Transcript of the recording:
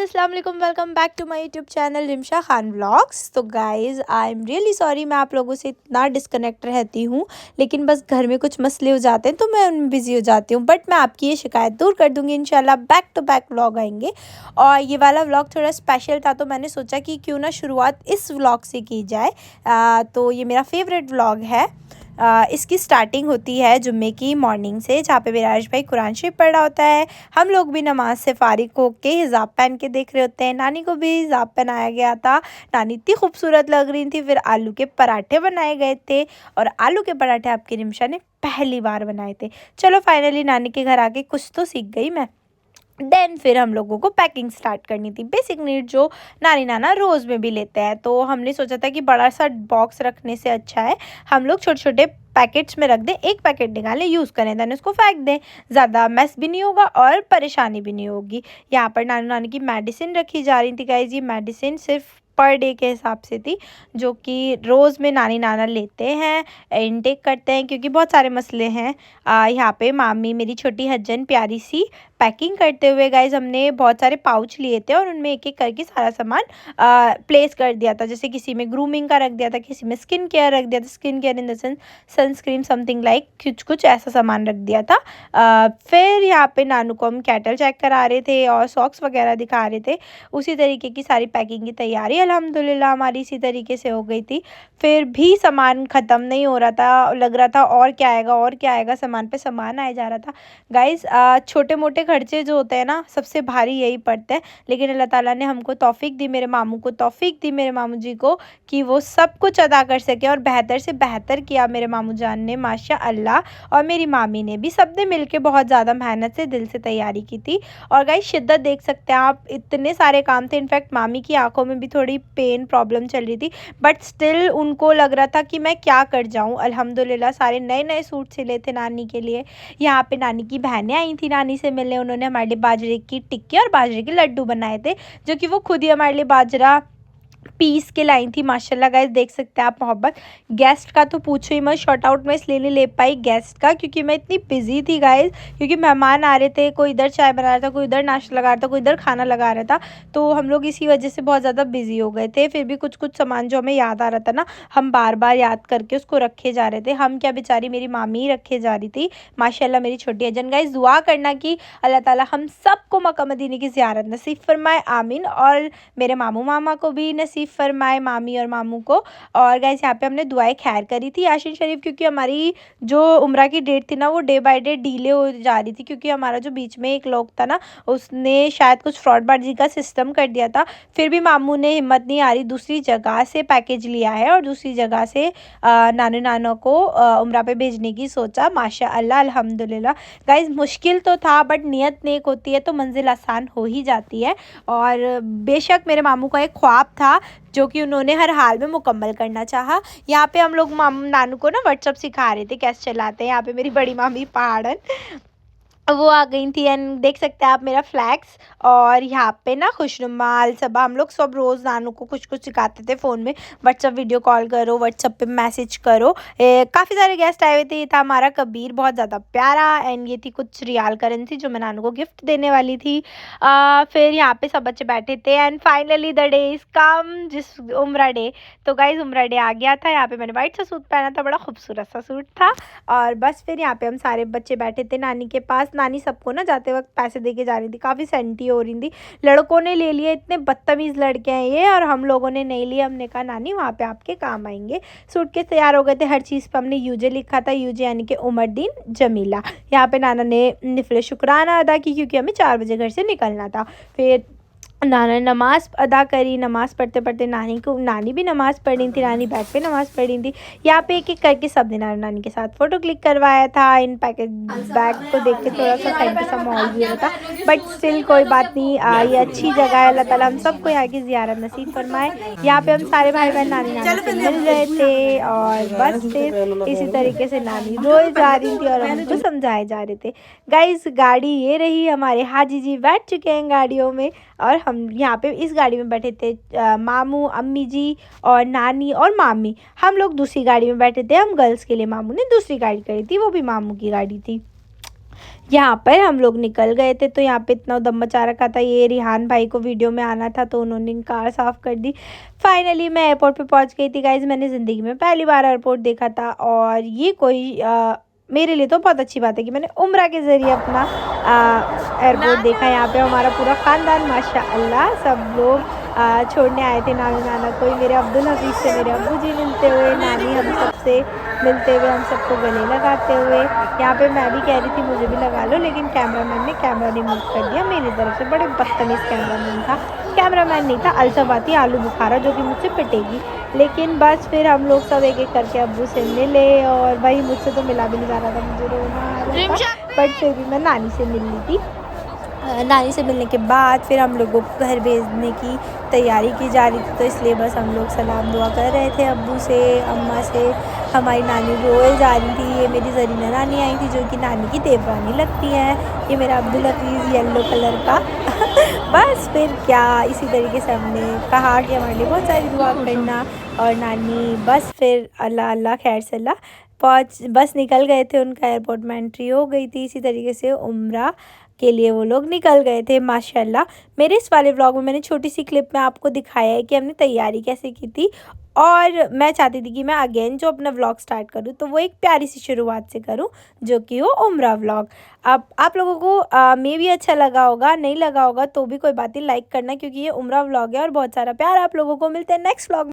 Guys, अस्सलाम वालेकुम। Welcome back to my YouTube channel Rimsha Khan vlogs. तो guys, I am really sorry, मैं आप लोगों से इतना डिस्कनेक्ट रहती हूँ, लेकिन बस घर में कुछ मसले हो जाते हैं तो मैं उनमें बिजी हो जाती हूँ। बट मैं आपकी ये शिकायत दूर कर दूँगी इंशाल्लाह। बैक टू बैक व्लॉग आएंगे और ये वाला व्लॉग थोड़ा स्पेशल था, तो मैंने सोचा कि क्यों ना शुरुआत इस व्लॉग से की जाए। तो ये मेरा फेवरेट व्लॉग है। इसकी स्टार्टिंग होती है जुम्मे की मॉर्निंग से, जहाँ पे मेरा आरिश भाई कुरान शरीफ पढ़ रहा होता है। हम लोग भी नमाज से फारिग होके हिजाब पहन के देख रहे होते हैं। नानी को भी हिजाब पहनाया गया था। नानी इतनी खूबसूरत लग रही थी। फिर आलू के पराठे बनाए गए थे और आलू के पराठे आपकी रिमशा ने पहली बार बनाए थे। चलो फाइनली नानी के घर आके कुछ तो सीख गई मैं। देन फिर हम लोगों को पैकिंग स्टार्ट करनी थी, बेसिक नीड जो नानी नाना रोज़ में भी लेते हैं। तो हमने सोचा था कि बड़ा सा बॉक्स रखने से अच्छा है हम लोग छोटे छोटे पैकेट्स में रख दें। एक पैकेट निकालें, यूज़ करें, देन उसको फेंक दें। ज़्यादा मेस भी नहीं होगा और परेशानी भी नहीं होगी। यहाँ पर नानी नानी की मेडिसिन रखी जा रही थी गाइस। ये मेडिसिन सिर्फ पर डे के हिसाब से थी, जो कि रोज़ में नानी नाना लेते हैं, इनटेक करते हैं, क्योंकि बहुत सारे मसले हैं। यहाँ पे मामी मेरी छोटी हज्जन प्यारी सी पैकिंग करते हुए गाइज, हमने बहुत सारे पाउच लिए थे और उनमें एक एक करके सारा सामान प्लेस कर दिया था। जैसे किसी में ग्रूमिंग का रख दिया था, किसी में स्किन केयर रख दिया था, skin care in the sense sunscreen something like, कुछ कुछ ऐसा सामान रख दिया था। फिर यहाँ पे नानू को हम कैटल चेक करा रहे थे और सॉक्स वगैरह दिखा रहे थे। उसी तरीके की सारी पैकिंग की तैयारी अल्हम्दुलिल्लाह हमारी इसी तरीके से हो गई थी। फिर भी सामान ख़त्म नहीं हो रहा था, लग रहा था और क्या आएगा और क्या आएगा, सामान पे सामान आया जा रहा था। गाइज़, छोटे मोटे खर्चे जो होते हैं ना, सबसे भारी यही पड़ते हैं। लेकिन अल्लाह ताला ने हमको तौफीक दी, मेरे मामू को तौफीक दी, मेरे मामू जी को, कि वो सब कुछ अदा कर सके और बेहतर से बेहतर किया मेरे मामू जान ने, माशा अल्लाह। और मेरी मामी ने भी, सब ने मिल के बहुत ज़्यादा मेहनत से दिल से तैयारी की थी। और गाइस, शिद्दत देख सकते हैं आप, इतने सारे काम थे। इनफैक्ट मामी की आंखों में भी थोड़ी पेन प्रॉब्लम चल रही थी, बट स्टिल उनको लग रहा था कि मैं क्या कर जाऊँ। अल्हम्दुलिल्लाह सारे नए नए सूट सिले थे नानी के लिए। यहाँ पे नानी की बहनें आई थी नानी से मिलने, उन्होंने हमारे लिए बाजरे की टिक्की और बाजरे के लड्डू बनाए थे, जो कि वो खुद ही हमारे लिए बाजरा पीस के लाई थी। माशाल्लाह गाइस, देख सकते हैं आप मोहब्बत। गेस्ट का तो पूछो ही मत, शॉर्ट आउट मैं इसलिए नहीं ले पाई गेस्ट का, क्योंकि मैं इतनी बिजी थी गाइस, क्योंकि मेहमान आ रहे थे। कोई इधर चाय बना रहा था, कोई इधर नाश्ता लगा रहा था, कोई इधर खाना लगा रहा था। तो हम लोग इसी वजह से बहुत ज़्यादा बिजी हो गए थे। फिर भी कुछ कुछ सामान जो हमें याद आ रहा था ना, हम बार बार याद करके उसको रखे जा रहे थे। हम क्या, बेचारी मेरी मामी ही रखे जा रही थी, माशाल्लाह मेरी छोटी अजन। गाइस, दुआ करना कि अल्लाह ताला हम सबको मक्का मदीने की ज़ियारत नसीब फरमाए, आमीन। और मेरे मामू मामा को भी नसीब फरमाए, मामी और मामू को। और गाइस, यहाँ पे हमने दुआएं खैर करी थी याशीन शरीफ, क्योंकि हमारी जो उम्रा की डेट थी ना, वो डे बाय डे डिले हो जा रही थी, क्योंकि हमारा जो बीच में एक लोग था ना, उसने शायद कुछ फ्रॉडबाजी का सिस्टम कर दिया था। फिर भी मामू ने हिम्मत नहीं आ रही, दूसरी जगह से पैकेज लिया है और दूसरी जगह से नानू नाना को उम्रा पे भेजने की सोचा। माशा अल्लाह, अल्हम्दुलिल्लाह। गाइस, मुश्किल तो था, बट नियत नेक होती है तो मंजिल आसान हो ही जाती है। और बेशक मेरे मामू का एक ख्वाब था, जो कि उन्होंने हर हाल में मुकम्मल करना चाहा। यहाँ पे हम लोग मामू नानू को ना व्हाट्सअप सिखा रहे थे कैसे चलाते हैं। यहाँ पे मेरी बड़ी मामी पहाड़न वो आ गई थी, एंड देख सकते हैं आप मेरा फ्लैक्स। और यहाँ पे ना खुशनुमा सब, हम लोग सब रोज़ नानू को कुछ कुछ सिखाते थे फ़ोन में। व्हाट्सअप वीडियो कॉल करो, व्हाट्सअप पे मैसेज करो। काफ़ी सारे गेस्ट आए हुए थे। ये था हमारा कबीर, बहुत ज़्यादा प्यारा, एंड ये थी कुछ रियाल करेंसी जो मैं नानू को गिफ्ट देने वाली थी। फिर यहाँ पे सब बच्चे बैठे थे, and finally the day is come, जिस उम्रा डे। तो गाइज, उम्रा डे आ गया था। यहाँ पे मैंने वाइट सा सूट पहना था, बड़ा खूबसूरत सा सूट था। और बस फिर यहाँ पे हम सारे बच्चे बैठे थे नानी के पास। नानी सबको ना जाते वक्त पैसे दे के जा रही थी, काफ़ी सेंटी हो रही थी। लड़कों ने ले लिए, इतने बदतमीज़ लड़के हैं ये, और हम लोगों ने नहीं लिए। हमने कहा नानी वहाँ पे आपके काम आएंगे। सूटकेस तैयार हो गए थे, हर चीज़ पर हमने यूजे लिखा था, यूजे यानी कि उमरदीन जमीला। यहाँ पे नाना ने निफले शुक्राना अदा की, क्योंकि हमें 4 बजे घर से निकलना था। फिर नाना ने नमाज़ अदा करी। नमाज़ पढ़ते पढ़ते नानी भी नमाज़ पढ़ रही थी, नानी बैग पे नमाज़ पढ़ रही थी। यहाँ पे एक एक करके सब ने नाना नानी के साथ फ़ोटो क्लिक करवाया था। इन पैकेज बैग को देख के थोड़ा सा फैंकी सा माहौल भी हो रहा था, बट स्टिल कोई बात नहीं। ये अच्छी जगह है, अल्लाह ताला हम सबको यहाँ की ज़ियारत नसीब फरमाए। यहाँ पे हम सारे भाई बहन नानी नाना से मिल रहे थे, और बस फिर इसी तरीके से नानी रोए जा रही थी और हमको समझाए जा रहे थे। गाइस, गाड़ी ये रही, हमारे हाजी जी बैठ चुके हैं गाड़ियों में, और हम यहाँ पे इस गाड़ी में बैठे थे। मामू, अम्मी जी और नानी और मामी, हम लोग दूसरी गाड़ी में बैठे थे। हम गर्ल्स के लिए मामू ने दूसरी गाड़ी करी थी, वो भी मामू की गाड़ी थी। यहाँ पर हम लोग निकल गए थे, तो यहाँ पे इतना उधम मचा रखा था। ये रिहान भाई को वीडियो में आना था तो उन्होंने कार साफ़ कर दी। फाइनली मैं एयरपोर्ट पे पहुँच गई थी गाइज़। मैंने ज़िंदगी में पहली बार एयरपोर्ट देखा था और ये कोई मेरे लिए तो बहुत अच्छी बात है कि मैंने उम्रा के ज़रिए अपना एयरपोर्ट देखा। यहाँ पे हमारा पूरा ख़ानदान माशाअल्लाह सब लोग छोड़ने आए थे नानी नाना को। मेरे अब्दुल हफीज़ से मेरे अब्बू जी मिलते हुए, नानी हम सब से मिलते हुए, हम सबको गले लगाते हुए। यहाँ पे मैं भी कह रही थी मुझे भी लगा लो, लेकिन कैमरामैन ने कैमरा रिमूव कर दिया मेरी तरफ से। बड़े बदतमीज़ कैमरामैन था। कैमरामैन नहीं था, अलसबाती आलू बुखारा जो कि मुझसे पिटेगी। लेकिन बस फिर हम लोग सब एक एक करके अब्बू से मिले और भाई मुझसे तो मिला भी नहीं जा रहा था, मुझे रोना आ रहा था, बट फिर भी मैं नानी से मिल ली थी। नानी से मिलने के बाद फिर हम लोगों को घर भेजने की तैयारी की जा रही थी, तो इसलिए बस हम लोग सलाम दुआ कर रहे थे अब्बू से, अम्मा से। हमारी नानी रोए जा रही थी। ये मेरी ज़रीना नानी आई थी जो कि नानी की देवरानी लगती है। ये मेरा अब्दुल हफीज़ येलो कलर का बस फिर क्या, इसी तरीके से हमने कहा कि हमारे लिए बहुत सारी दुआ करना। और नानी बस फिर अल्लाह अल्लाह खैर से अल्लाह बस निकल गए थे। उनका एयरपोर्ट में एंट्री हो गई थी। इसी तरीके से उम्रा के लिए वो लोग निकल गए थे माशाल्लाह। मेरे इस वाले व्लॉग में मैंने छोटी सी क्लिप में आपको दिखाया है कि हमने तैयारी कैसे की थी। और मैं चाहती थी कि मैं अगेन जो अपना व्लॉग स्टार्ट करूँ तो वो एक प्यारी सी शुरुआत से करूँ, जो कि हो उम्रा व्लॉग। अब आप लोगों को मे भी अच्छा लगा होगा, नहीं लगा होगा तो भी कोई बात नहीं, लाइक करना, क्योंकि ये उम्रा व्लॉग है और बहुत सारा प्यार आप लोगों को। मिलते हैं नेक्स्ट व्लॉग।